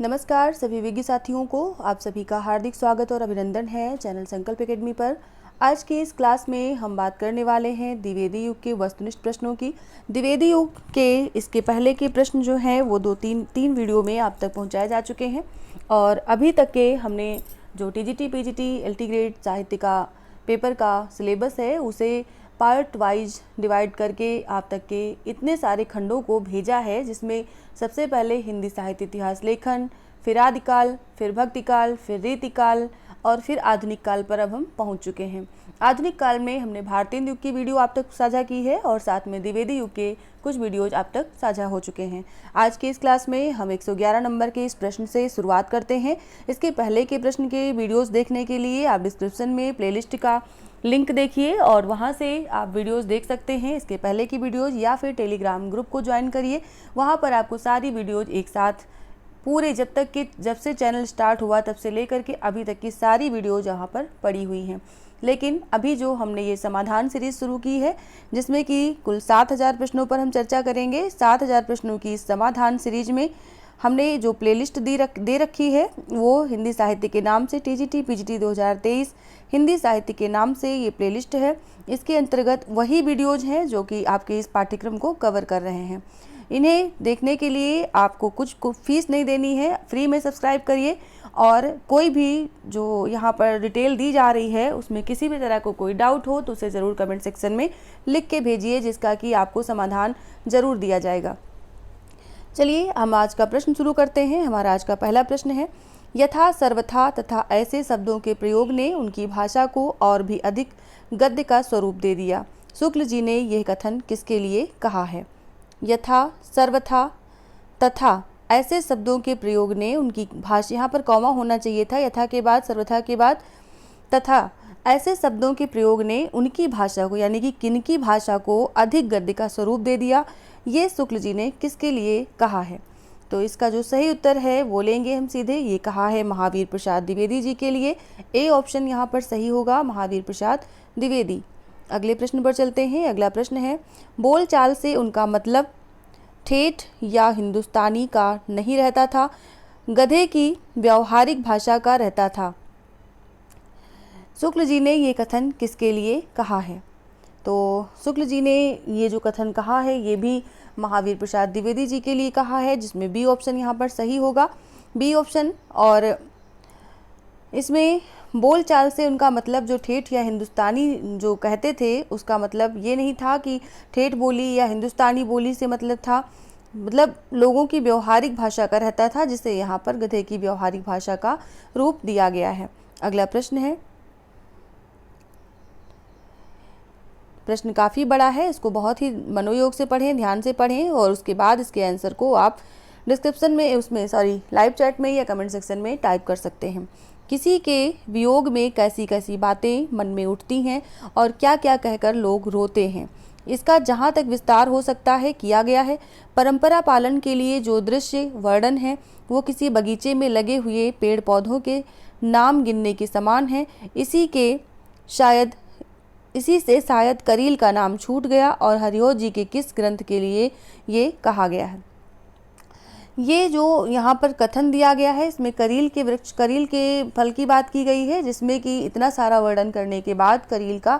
नमस्कार सभी विज्ञ साथियों को, आप सभी का हार्दिक स्वागत और अभिनंदन है चैनल संकल्प एकेडमी पर। आज की इस क्लास में हम बात करने वाले हैं द्विवेदी युग के वस्तुनिष्ठ प्रश्नों की। द्विवेदी युग के इसके पहले के प्रश्न जो हैं वो तीन वीडियो में आप तक पहुंचाए जा चुके हैं और अभी तक के हमने जो टीजीटी, पीजीटी, एलटी ग्रेड साहित्य का पेपर का सिलेबस है उसे पार्ट वाइज डिवाइड करके आप तक के इतने सारे खंडों को भेजा है, जिसमें सबसे पहले हिंदी साहित्य इतिहास लेखन, फिर आदिकाल, फिर भक्तिकाल, फिर रीतिकाल और फिर आधुनिक काल पर अब हम पहुंच चुके हैं। आधुनिक काल में हमने भारतीय युग की वीडियो आप तक साझा की है और साथ में द्विवेदी युग के कुछ वीडियोज आप तक साझा हो चुके हैं। आज के इस क्लास में हम 111 नंबर के इस प्रश्न से शुरुआत करते हैं। इसके पहले के प्रश्न के वीडियोस देखने के लिए आप डिस्क्रिप्शन में प्लेलिस्ट का लिंक देखिए और वहां से आप वीडियोस देख सकते हैं, इसके पहले की वीडियोस, या फिर टेलीग्राम ग्रुप को ज्वाइन करिए। वहां पर आपको सारी वीडियोज एक साथ पूरे जब से चैनल स्टार्ट हुआ तब से लेकर के अभी तक की सारी वीडियोज यहाँ पर पड़ी हुई हैं। लेकिन अभी जो हमने ये समाधान सीरीज शुरू की है, जिसमें कि कुल 7000 प्रश्नों पर हम चर्चा करेंगे। 7000 प्रश्नों की समाधान सीरीज में हमने जो प्लेलिस्ट दे रखी है वो हिंदी साहित्य के नाम से टीजीटी, पीजीटी 2023 हिंदी साहित्य के नाम से ये प्लेलिस्ट है। इसके अंतर्गत वही वीडियोज हैं जो कि आपके इस पाठ्यक्रम को कवर कर रहे हैं। इन्हें देखने के लिए आपको कुछ फीस नहीं देनी है, फ्री में सब्सक्राइब करिए और कोई भी जो यहाँ पर डिटेल दी जा रही है उसमें किसी भी तरह को कोई डाउट हो तो उसे ज़रूर कमेंट सेक्शन में लिख के भेजिए, जिसका कि आपको समाधान ज़रूर दिया जाएगा। चलिए हम आज का प्रश्न शुरू करते हैं। हमारा आज का पहला प्रश्न है, यथा, सर्वथा तथा ऐसे शब्दों के प्रयोग ने उनकी भाषा को और भी अधिक गद्य का स्वरूप दे दिया। शुक्ल जी ने यह कथन किसके लिए कहा है? यथा, सर्वथा तथा ऐसे शब्दों के प्रयोग ने उनकी भाषा, यहाँ पर कॉमा होना चाहिए था, यथा के बाद, सर्वथा के बाद तथा ऐसे शब्दों के प्रयोग ने उनकी भाषा को, यानी कि किनकी भाषा को अधिक गद्य का स्वरूप दे दिया। ये शुक्ल जी ने किसके लिए कहा है? तो इसका जो सही उत्तर है वो लेंगे हम सीधे। ये कहा है महावीर प्रसाद द्विवेदी जी के लिए। ए ऑप्शन यहाँ पर सही होगा, महावीर प्रसाद द्विवेदी। अगले प्रश्न पर चलते हैं। अगला प्रश्न है, बोलचाल से उनका मतलब ठेठ या हिंदुस्तानी का नहीं रहता था, गधे की व्यावहारिक भाषा का रहता था। शुक्ल जी ने ये कथन किसके लिए कहा है? तो शुक्ल जी ने ये जो कथन कहा है ये भी महावीर प्रसाद द्विवेदी जी के लिए कहा है, जिसमें बी ऑप्शन यहाँ पर सही होगा, बी ऑप्शन। और इसमें बोलचाल से उनका मतलब जो ठेठ या हिंदुस्तानी जो कहते थे उसका मतलब ये नहीं था कि ठेठ बोली या हिंदुस्तानी बोली से मतलब था, मतलब लोगों की व्यवहारिक भाषा का रहता था, जिसे यहाँ पर गधे की व्यवहारिक भाषा का रूप दिया गया है। अगला प्रश्न है, प्रश्न काफ़ी बड़ा है, इसको बहुत ही मनोयोग से पढ़ें, ध्यान से पढ़ें और उसके बाद इसके आंसर को आप डिस्क्रिप्शन में लाइव चैट में या कमेंट सेक्शन में टाइप कर सकते हैं। किसी के वियोग में कैसी कैसी बातें मन में उठती हैं और क्या क्या कहकर लोग रोते हैं, इसका जहाँ तक विस्तार हो सकता है किया गया है। परंपरा पालन के लिए जो दृश्य वर्णन है वो किसी बगीचे में लगे हुए पेड़ पौधों के नाम गिनने के समान है। इसी से शायद करील का नाम छूट गया और हरिओ जी के किस ग्रंथ के लिए ये कहा गया है। ये जो यहाँ पर कथन दिया गया है इसमें करील के वृक्ष, करील के फल की बात की गई है, जिसमें कि इतना सारा वर्णन करने के बाद करील का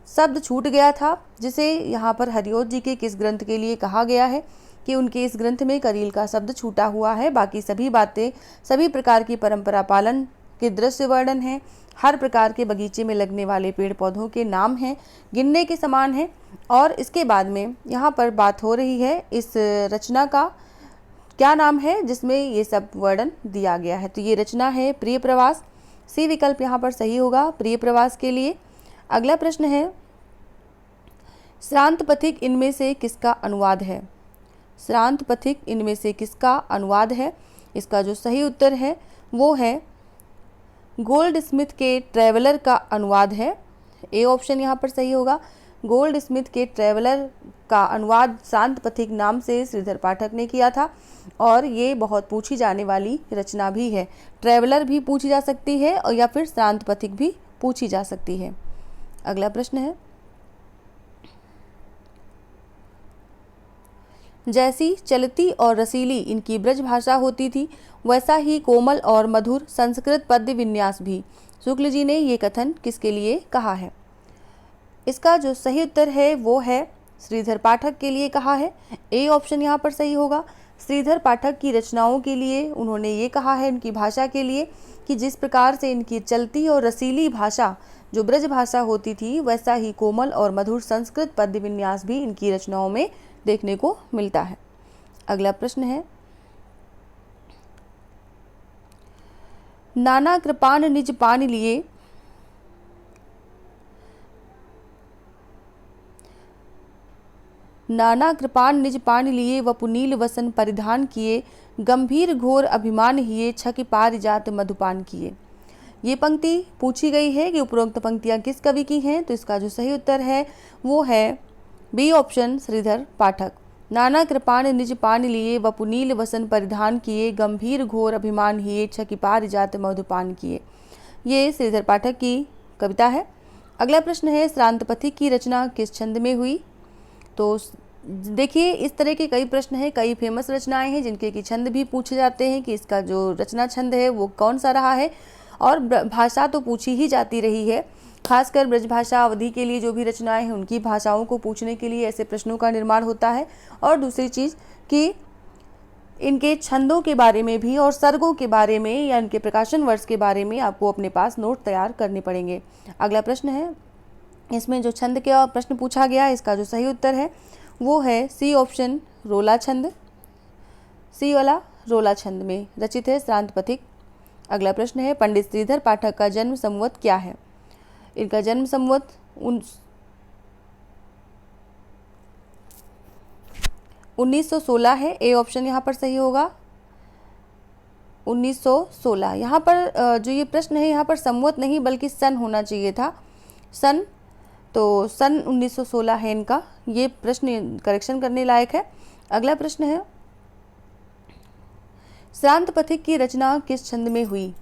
शब्द छूट गया था, जिसे यहाँ पर हरिओ जी के किस ग्रंथ के लिए कहा गया है कि उनके इस ग्रंथ में करील का शब्द छूटा हुआ है। बाकी सभी बातें, सभी प्रकार की परंपरा पालन के दृश्य वर्णन है, हर प्रकार के बगीचे में लगने वाले पेड़ पौधों के नाम हैं, गिनने के समान है। और इसके बाद में यहाँ पर बात हो रही है इस रचना का क्या नाम है जिसमें ये सब वर्णन दिया गया है। तो ये रचना है प्रिय प्रवास, सी विकल्प यहाँ पर सही होगा प्रिय प्रवास के लिए। अगला प्रश्न है, श्रांत पथिक इनमें से किसका अनुवाद है? श्रांत पथिक इनमें से किसका अनुवाद है? इसका जो सही उत्तर है वो है गोल्ड स्मिथ के ट्रैवलर का अनुवाद है। ए ऑप्शन यहाँ पर सही होगा। गोल्ड स्मिथ के ट्रैवलर का अनुवाद शांत पथिक नाम से श्रीधर पाठक ने किया था और ये बहुत पूछी जाने वाली रचना भी है। ट्रैवलर भी पूछी जा सकती है और या फिर शांत पथिक भी पूछी जा सकती है। अगला प्रश्न है, जैसी चलती और रसीली इनकी ब्रज भाषा होती थी, वैसा ही कोमल और मधुर संस्कृत पद्य विन्यास भी। शुक्ल जी ने ये कथन किसके लिए कहा है? इसका जो सही उत्तर है वो है श्रीधर पाठक के लिए कहा है। ए ऑप्शन यहाँ पर सही होगा। श्रीधर पाठक की रचनाओं के लिए उन्होंने ये कहा है, उनकी भाषा के लिए, कि जिस प्रकार से इनकी चलती और रसीली भाषा जो ब्रज भाषा होती थी, वैसा ही कोमल और मधुर संस्कृत पद्य विन्यास भी इनकी रचनाओं में देखने को मिलता है। अगला प्रश्न है, नाना कृपान निज पान लिए नाना कृपान निज पान लिए व पुनील वसन परिधान किए, गंभीर घोर अभिमान हिए छकि पारिजात मधुपान किए। ये पंक्ति पूछी गई है कि उपरोक्त पंक्तियां किस कवि की हैं, तो इसका जो सही उत्तर है वो है बी ऑप्शन श्रीधर पाठक। नाना कृपान निज पान लिए व पुनील वसन परिधान किए, गंभीर घोर अभिमान हिए छकि पारिजात मधुपान किए। ये श्रीधर पाठक की कविता है। अगला प्रश्न है, श्रांत पथिक की रचना किस छंद में हुई? तो देखिए, इस तरह के कई प्रश्न हैं, कई फेमस रचनाएं हैं जिनके की छंद भी पूछे जाते हैं कि इसका जो रचना छंद है वो कौन सा रहा है, और भाषा तो पूछी ही जाती रही है। खासकर ब्रजभाषा अवधि के लिए जो भी रचनाएं हैं उनकी भाषाओं को पूछने के लिए ऐसे प्रश्नों का निर्माण होता है। और दूसरी चीज़ कि इनके छंदों के बारे में भी और सर्गों के बारे में या इनके प्रकाशन वर्ष के बारे में आपको अपने पास नोट तैयार करने पड़ेंगे। अगला प्रश्न है, इसमें जो छंद का प्रश्न पूछा गया, इसका जो सही उत्तर है वो है सी ऑप्शन रोला छंद। सी वाला रोला छंद में रचित है श्रांत पथिक। अगला प्रश्न है, पंडित श्रीधर पाठक का जन्म संवत क्या है? इनका जन्म संवत 1916 है। ए ऑप्शन यहाँ पर सही होगा, 1916। यहाँ पर जो ये प्रश्न है यहाँ पर संवत नहीं बल्कि सन होना चाहिए था, सन। तो सन 1916 है इनका। ये प्रश्न करेक्शन करने लायक है। अगला प्रश्न है, श्रांत पथिक की रचना किस छंद में हुई?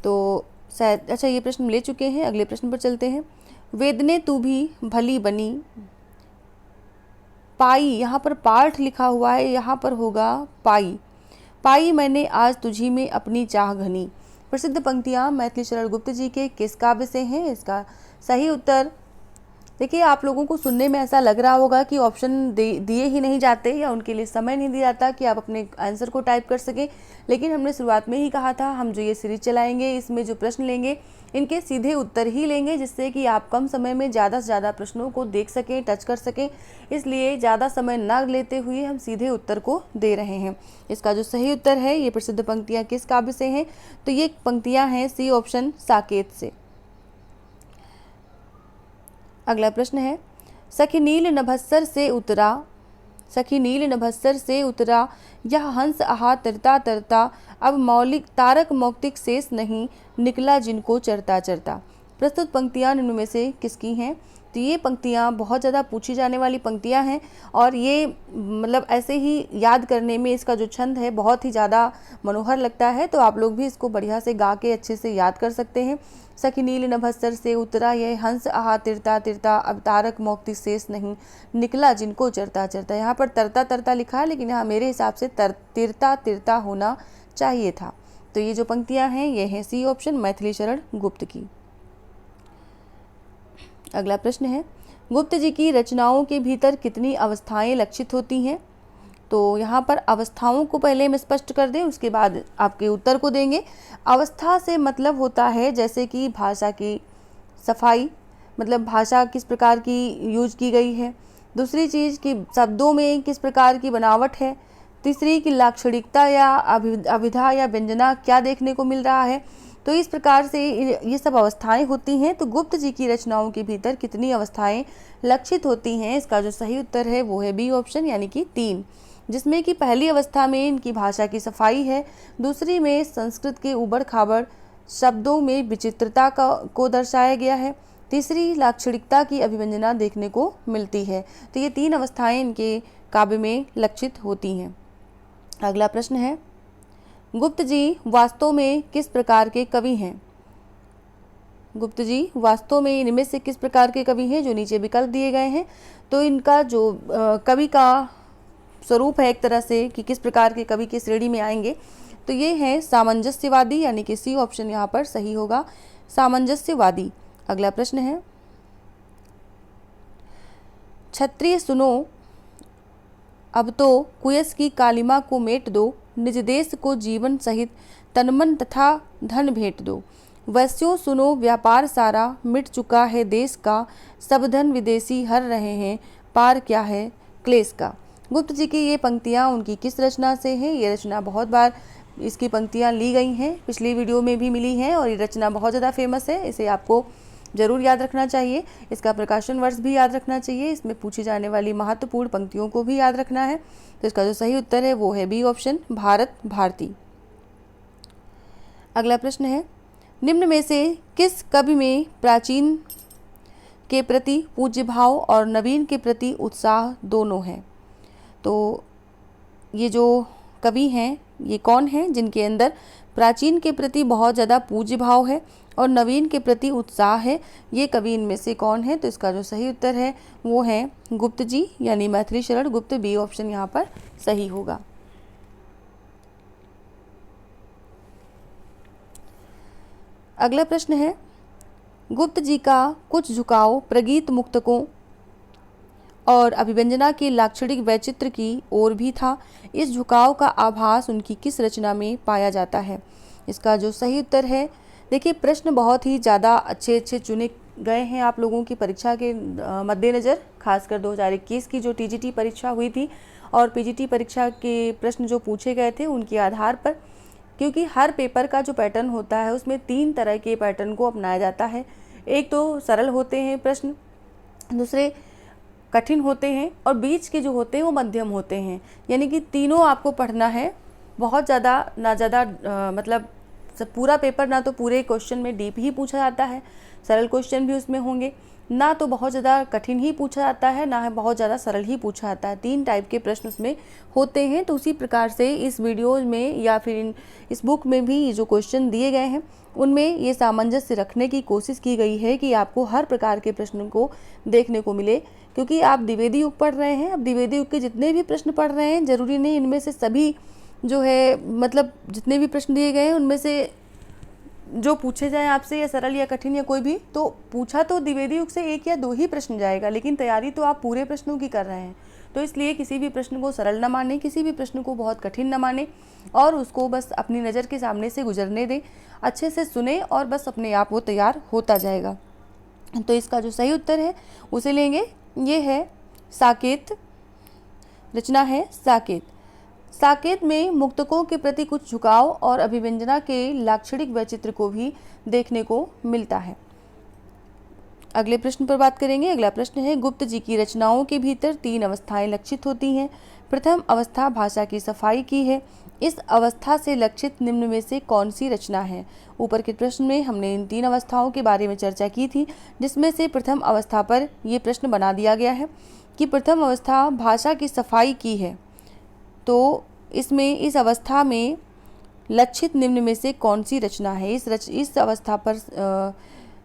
तो शायद अच्छा ये प्रश्न ले चुके हैं। अगले प्रश्न पर चलते हैं। वेदने तू भी भली बनी पाई, यहाँ पर पाठ लिखा हुआ है, यहाँ पर होगा पाई। पाई मैंने आज तुझी में अपनी चाह घनी। प्रसिद्ध पंक्तियाँ मैथिली शरण गुप्त जी के किस काव्य से हैं? इसका सही उत्तर देखिए, आप लोगों को सुनने में ऐसा लग रहा होगा कि ऑप्शन दिए ही नहीं जाते या उनके लिए समय नहीं दिया जाता कि आप अपने आंसर को टाइप कर सकें, लेकिन हमने शुरुआत में ही कहा था हम जो ये सीरीज चलाएंगे इसमें जो प्रश्न लेंगे इनके सीधे उत्तर ही लेंगे, जिससे कि आप कम समय में ज़्यादा से ज़्यादा प्रश्नों को देख सकें, टच कर सकें। इसलिए ज़्यादा समय ना लेते हुए हम सीधे उत्तर को दे रहे हैं। इसका जो सही उत्तर है, ये प्रसिद्ध पंक्तियाँ किस काव्य से हैं? तो ये पंक्तियाँ हैं सी ऑप्शन साकेत से। अगला प्रश्न है, सखी नील नभस्सर से उतरा, सखी नील नभस्सर से उतरा यह हंस आहा तरता तरता, अब मौलिक तारक मौक्तिक शेष नहीं, निकला जिनको चरता चरता। प्रस्तुत पंक्तियाँ निम्न में से किसकी हैं? तो ये पंक्तियाँ बहुत ज़्यादा पूछी जाने वाली पंक्तियाँ हैं और ये मतलब ऐसे ही याद करने में इसका जो छंद है बहुत ही ज़्यादा मनोहर लगता है, तो आप लोग भी इसको बढ़िया से गा के अच्छे से याद कर सकते हैं। सखी नील नभस्सर से उतरा यह हंस आहा तिरता तिरता, अब तारक मौक्तिक शेष नहीं, निकला जिनको चरता चरता। यहाँ पर तरता तरता लिखा है, लेकिन यहाँ मेरे हिसाब से तिरता तिरता होना चाहिए था। तो ये जो पंक्तियाँ हैं ये हैं सी ऑप्शन मैथिली शरण गुप्त की। अगला प्रश्न है, गुप्त जी की रचनाओं के भीतर कितनी अवस्थाएं लक्षित होती हैं? तो यहाँ पर अवस्थाओं को पहले हम स्पष्ट कर दें, उसके बाद आपके उत्तर को देंगे। अवस्था से मतलब होता है जैसे कि भाषा की सफाई, मतलब भाषा किस प्रकार की यूज की गई है। दूसरी चीज़ कि शब्दों में किस प्रकार की बनावट है। तीसरी कि लाक्षणिकता या अभिधा या व्यंजना क्या देखने को मिल रहा है। तो इस प्रकार से ये सब अवस्थाएं होती हैं। तो गुप्त जी की रचनाओं के भीतर कितनी अवस्थाएं लक्षित होती हैं? इसका जो सही उत्तर है वो है बी ऑप्शन यानी कि 3, जिसमें कि पहली अवस्था में इनकी भाषा की सफाई है, दूसरी में संस्कृत के उबड़ खाबड़ शब्दों में विचित्रता को दर्शाया गया है, तीसरी लाक्षणिकता की अभिव्यंजना देखने को मिलती है। तो ये 3 अवस्थाएं इनके काव्य में लक्षित होती हैं। अगला प्रश्न है, गुप्त जी वास्तव में किस प्रकार के कवि हैं? गुप्त जी वास्तव में इनमें से किस प्रकार के कवि हैं? जो नीचे विकल्प दिए गए हैं। तो इनका जो कवि का स्वरूप है एक तरह से कि किस प्रकार के कवि की श्रेणी में आएंगे, तो ये है सामंजस्यवादी, यानी कि सी ऑप्शन यहाँ पर सही होगा, सामंजस्यवादी। अगला प्रश्न है, क्षत्रिय सुनो अब तो कुयस की कालिमा को मेट दो, निज देश को जीवन सहित तनमन तथा धन भेंट दो। वैश्यों सुनो व्यापार सारा, मिट चुका है देश का, सब धन विदेशी हर रहे हैं, पार क्या है क्लेश का। गुप्त जी की ये पंक्तियाँ उनकी किस रचना से हैं? ये रचना बहुत बार इसकी पंक्तियाँ ली गई हैं, पिछली वीडियो में भी मिली हैं और ये रचना बहुत ज़्यादा फेमस है। इसे आपको जरूर याद रखना चाहिए, इसका प्रकाशन वर्ष भी याद रखना चाहिए, इसमें पूछी जाने वाली महत्वपूर्ण पंक्तियों को भी याद रखना है। तो इसका जो सही उत्तर है वो है बी ऑप्शन, भारत भारती। अगला प्रश्न है, निम्न में से किस कवि में प्राचीन के प्रति पूज्य भाव और नवीन के प्रति उत्साह दोनों है? तो ये जो कवि हैं ये कौन हैं जिनके अंदर प्राचीन के प्रति बहुत ज़्यादा पूज्य भाव है और नवीन के प्रति उत्साह है? ये कवि इनमें से कौन है? तो इसका जो सही उत्तर है वो है गुप्त जी, यानी मैथिली शरण गुप्त। बी ऑप्शन यहाँ पर सही होगा। अगला प्रश्न है, गुप्त जी का कुछ झुकाव प्रगीत मुक्तकों और अभिव्यंजना के लाक्षणिक वैचित्र की ओर भी था। इस झुकाव का आभास उनकी किस रचना में पाया जाता है? इसका जो सही उत्तर है, देखिए प्रश्न बहुत ही ज़्यादा अच्छे चुने गए हैं आप लोगों की परीक्षा के मद्देनज़र, खासकर 2021 की जो टीजीटी परीक्षा हुई थी और पीजीटी परीक्षा के प्रश्न जो पूछे गए थे उनके आधार पर, क्योंकि हर पेपर का जो पैटर्न होता है उसमें 3 तरह के पैटर्न को अपनाया जाता है। एक तो सरल होते हैं प्रश्न, दूसरे कठिन होते हैं और बीच के जो होते हैं वो मध्यम होते हैं। यानी कि तीनों आपको पढ़ना है, बहुत ज़्यादा ना ज़्यादा मतलब पूरा पेपर ना तो पूरे क्वेश्चन में डीप ही पूछा जाता है, सरल क्वेश्चन भी उसमें होंगे, ना तो बहुत ज़्यादा कठिन ही पूछा जाता है, ना है बहुत ज़्यादा सरल ही पूछा जाता है। 3 टाइप के प्रश्न उसमें होते हैं। तो उसी प्रकार से इस वीडियो में या फिर इस बुक में भी जो क्वेश्चन दिए गए हैं उनमें ये सामंजस्य रखने की कोशिश की गई है कि आपको हर प्रकार के प्रश्न को देखने को मिले, क्योंकि आप द्विवेदी युग पढ़ रहे हैं। अब द्विवेदी युग के जितने भी प्रश्न पढ़ रहे हैं, ज़रूरी नहीं इनमें से सभी जो है मतलब जितने भी प्रश्न दिए गए हैं उनमें से जो पूछे जाएं आपसे, या सरल या कठिन या कोई भी, तो पूछा तो द्विवेदी युग से 1 या 2 ही प्रश्न जाएगा, लेकिन तैयारी तो आप पूरे प्रश्नों की कर रहे हैं। तो इसलिए किसी भी प्रश्न को सरल न माने, किसी भी प्रश्न को बहुत कठिन न माने और उसको बस अपनी नज़र के सामने से गुजरने दें, अच्छे से सुने और बस अपने आप वो तैयार होता जाएगा। तो इसका जो सही उत्तर है उसे लेंगे, ये है साकेत, रचना है साकेत। साकेत में मुक्तकों के प्रति कुछ झुकाव और अभिव्यंजना के लाक्षणिक वैचित्र को भी देखने को मिलता है। अगले प्रश्न पर बात करेंगे। अगला प्रश्न है, गुप्त जी की रचनाओं के भीतर 3 अवस्थाएं लक्षित होती हैं। प्रथम अवस्था भाषा की सफाई की है। इस अवस्था से लक्षित निम्न में से कौन सी रचना है? ऊपर के प्रश्न में हमने इन 3 अवस्थाओं के बारे में चर्चा की थी, जिसमें से प्रथम अवस्था पर ये प्रश्न बना दिया गया है कि प्रथम अवस्था भाषा की सफाई की है, तो इसमें इस अवस्था में लक्षित निम्न में से कौन सी रचना है? इस अवस्था पर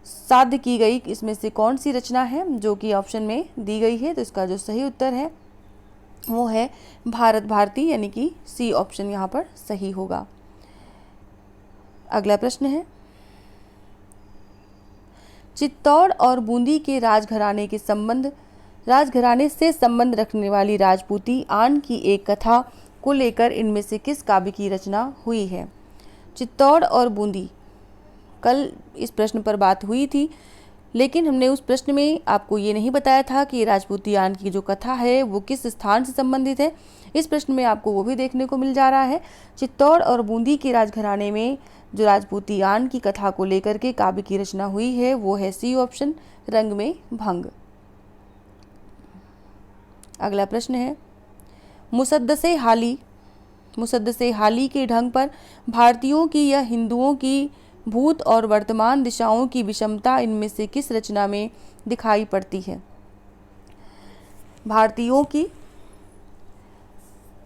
साध्य की गई इसमें से कौन सी रचना है जो कि ऑप्शन में दी गई है? तो इसका जो सही उत्तर है वो है भारत भारती, यानी कि सी ऑप्शन यहाँ पर सही होगा। अगला प्रश्न है, चित्तौड़ और बूंदी के राजघराने से संबंध रखने वाली राजपूती आन की एक कथा को लेकर इनमें से किस काव्य की रचना हुई है? चित्तौड़ और बूंदी, कल इस प्रश्न पर बात हुई थी, लेकिन हमने उस प्रश्न में आपको ये नहीं बताया था कि राजपूती आन की जो कथा है वो किस स्थान से संबंधित है। इस प्रश्न में आपको वो भी देखने को मिल जा रहा है। चित्तौड़ और बूंदी के राजघराने में जो राजपूती आन की कथा को लेकर के काव्य की रचना हुई है वो है सी ऑप्शन, रंग में भंग। अगला प्रश्न है, मुसद्दसे हाली के ढंग पर भारतीयों की या हिंदुओं की भूत और वर्तमान दिशाओं की विषमता इनमें से किस रचना में दिखाई पड़ती है? भारतीयों की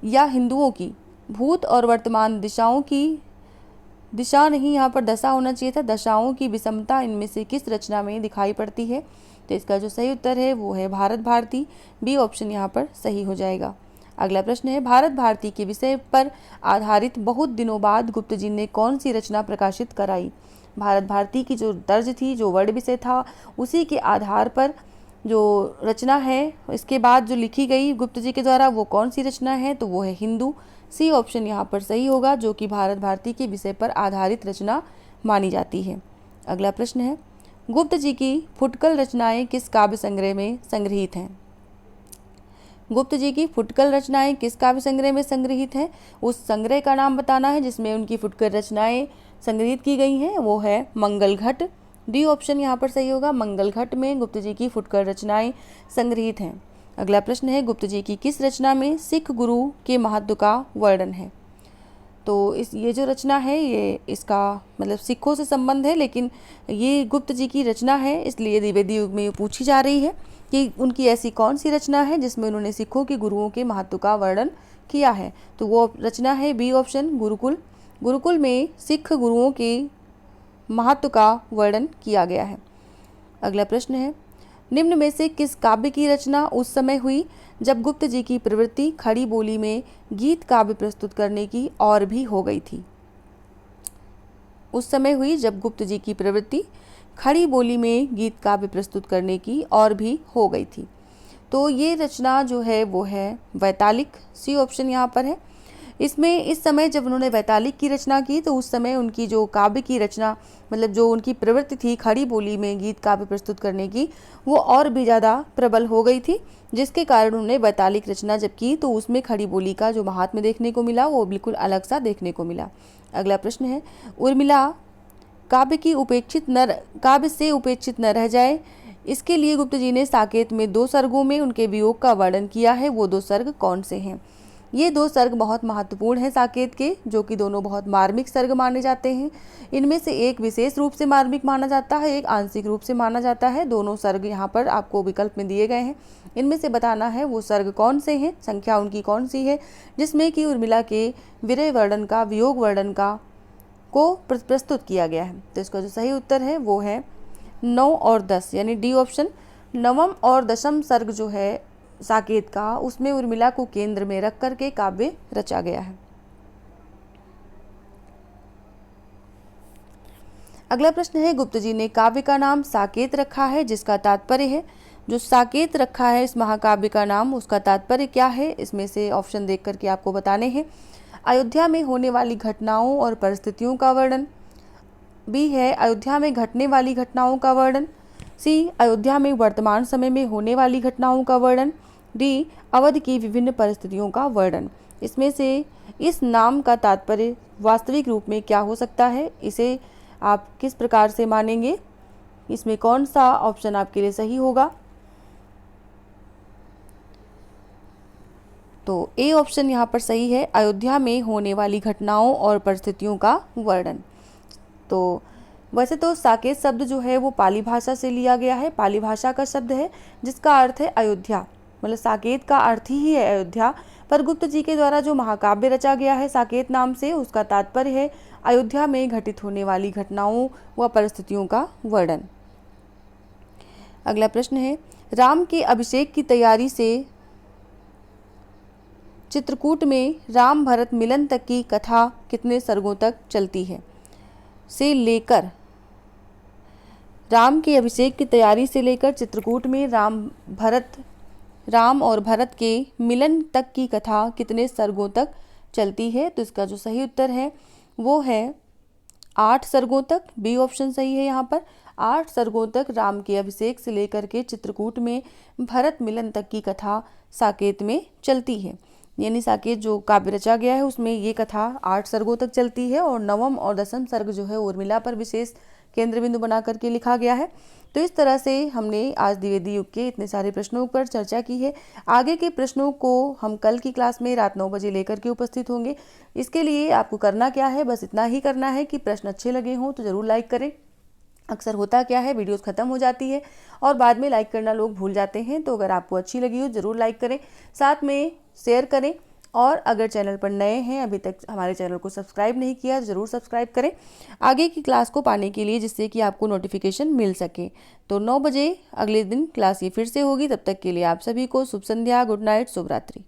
या हिंदुओं की भूत और वर्तमान दिशाओं की, दिशा नहीं यहाँ पर दशा होना चाहिए था, दशाओं की विषमता इनमें से किस रचना में दिखाई पड़ती है? तो इसका जो सही उत्तर है वो है भारत भारती, बी ऑप्शन यहाँ पर सही हो जाएगा। अगला प्रश्न है, भारत भारती के विषय पर आधारित बहुत दिनों बाद गुप्त जी ने कौन सी रचना प्रकाशित कराई। भारत भारती की जो तर्ज थी, जो वर्ड विषय था, उसी के आधार पर जो रचना है इसके बाद जो लिखी गई गुप्त जी के द्वारा, वो कौन सी रचना है, तो वो है हिंदू। सी ऑप्शन यहाँ पर सही होगा, जो कि भारत भारती के विषय पर आधारित रचना मानी जाती है। अगला प्रश्न है, गुप्त जी की फुटकल रचनाएं किस काव्य संग्रह में संग्रहित हैं। गुप्त जी की फुटकल रचनाएं किस काव्य संग्रह में संग्रहित हैं, उस संग्रह का नाम बताना है जिसमें उनकी फुटकल रचनाएं संग्रहित की गई हैं, वो है मंगल घट। डी ऑप्शन यहाँ पर सही होगा, मंगल घट में गुप्त जी की फुटकल रचनाएं संग्रहित हैं। अगला प्रश्न है, गुप्त जी की किस रचना में सिख गुरु के महत्व का वर्णन है। तो ये जो रचना है, ये इसका मतलब सिखों से संबंध है, लेकिन ये गुप्त जी की रचना है, इसलिए द्विवेदी युग में ये पूछी जा रही है कि उनकी ऐसी कौन सी रचना है जिसमें उन्होंने सिखों के गुरुओं के महत्व का वर्णन किया है। तो वो रचना है बी ऑप्शन, गुरुकुल। गुरुकुल में सिख गुरुओं के महत्व का वर्णन किया गया है। अगला प्रश्न है, निम्न में से किस काव्य की रचना उस समय हुई जब गुप्त जी की प्रवृत्ति खड़ी बोली में गीत काव्य प्रस्तुत करने की और भी हो गई थी। उस समय हुई जब गुप्त जी की प्रवृत्ति खड़ी बोली में गीत काव्य प्रस्तुत करने की और भी हो गई थी। तो ये रचना जो है वो है वैतालिक। सी ऑप्शन यहाँ पर है। इसमें इस समय जब उन्होंने वैतालिक की रचना की, तो उस समय उनकी जो काव्य की रचना मतलब जो उनकी प्रवृत्ति थी खड़ी बोली में गीत काव्य प्रस्तुत करने की, वो और भी ज़्यादा प्रबल हो गई थी, जिसके कारण उन्होंने वैतालिक रचना जब की तो उसमें खड़ी बोली का जो महात्म्य देखने को मिला वो बिल्कुल अलग सा देखने को मिला। अगला प्रश्न है, उर्मिला काव्य से उपेक्षित न रह जाए, इसके लिए गुप्त जी ने साकेत में 2 सर्गों में उनके वियोग का वर्णन किया है। वो 2 सर्ग कौन से हैं। ये 2 सर्ग बहुत महत्वपूर्ण हैं साकेत के, जो कि दोनों बहुत मार्मिक सर्ग माने जाते हैं। इनमें से एक विशेष रूप से मार्मिक माना जाता है, एक आंशिक रूप से माना जाता है। दोनों सर्ग यहाँ पर आपको विकल्प में दिए गए हैं, इनमें से बताना है वो सर्ग कौन से हैं, संख्या उनकी कौन सी है, जिसमें कि उर्मिला के विरह वर्णन का, वियोग वर्णन का को प्रस्तुत किया गया है। तो इसका जो सही उत्तर है वो है 9 और 10, यानी डी ऑप्शन। 9वां और 10वां सर्ग जो है साकेत का, उसमें उर्मिला को केंद्र में रख करके काव्य रचा गया है। अगला प्रश्न है, गुप्त जी ने काव्य का नाम साकेत रखा है, जिसका तात्पर्य है, जो साकेत रखा है इस महाकाव्य का नाम, उसका तात्पर्य क्या है। इसमें से ऑप्शन देख करके आपको बताने हैं। अयोध्या में होने वाली घटनाओं और परिस्थितियों का वर्णन। बी है अयोध्या में घटने वाली घटनाओं का वर्णन। सी अयोध्या में वर्तमान समय में होने वाली घटनाओं का वर्णन। डी अवध की विभिन्न परिस्थितियों का वर्णन। इसमें से इस नाम का तात्पर्य वास्तविक रूप में क्या हो सकता है, इसे आप किस प्रकार से मानेंगे, इसमें कौन सा ऑप्शन आपके लिए सही होगा। तो ए ऑप्शन यहाँ पर सही है, अयोध्या में होने वाली घटनाओं और परिस्थितियों का वर्णन। तो वैसे तो साकेत शब्द जो है वो पाली भाषा से लिया गया है, पाली भाषा का शब्द है जिसका अर्थ है अयोध्या, मतलब साकेत का अर्थ ही है अयोध्या। पर गुप्त जी के द्वारा जो महाकाव्य रचा गया है साकेत नाम से, उसका तात्पर्य है अयोध्या में घटित होने वाली घटनाओं व परिस्थितियों का वर्णन। अगला प्रश्न है, राम के अभिषेक की तैयारी से चित्रकूट में राम भरत मिलन तक की कथा कितने सर्गों तक चलती है। से लेकर राम के अभिषेक की तैयारी से लेकर चित्रकूट में राम और भरत के मिलन तक की कथा कितने सर्गों तक चलती है। तो इसका जो सही उत्तर है वो है 8 सर्गों तक। बी ऑप्शन सही है यहाँ पर। 8 सर्गों तक राम के अभिषेक से लेकर के चित्रकूट में भरत मिलन तक की कथा साकेत में चलती है। यानी साकेत जो काव्य रचा गया है उसमें ये कथा 8 सर्गों तक चलती है और 9वां और 10वां सर्ग जो है उर्मिला पर विशेष केंद्र बिंदु बना करके लिखा गया है। तो इस तरह से हमने आज द्विवेदी युग के इतने सारे प्रश्नों पर चर्चा की है। आगे के प्रश्नों को हम कल की क्लास में रात 9 बजे लेकर के उपस्थित होंगे। इसके लिए आपको करना क्या है, बस इतना ही करना है कि प्रश्न अच्छे लगे हों तो ज़रूर लाइक करें। अक्सर होता क्या है, वीडियोस ख़त्म हो जाती है और बाद में लाइक करना लोग भूल जाते हैं। तो अगर आपको अच्छी लगी हो ज़रूर लाइक करें, साथ में शेयर करें और अगर चैनल पर नए हैं, अभी तक हमारे चैनल को सब्सक्राइब नहीं किया, ज़रूर सब्सक्राइब करें आगे की क्लास को पाने के लिए, जिससे कि आपको नोटिफिकेशन मिल सके। तो 9 बजे अगले दिन क्लास ये फिर से होगी। तब तक के लिए आप सभी को शुभ संध्या, गुड नाइट, शुभ रात्रि।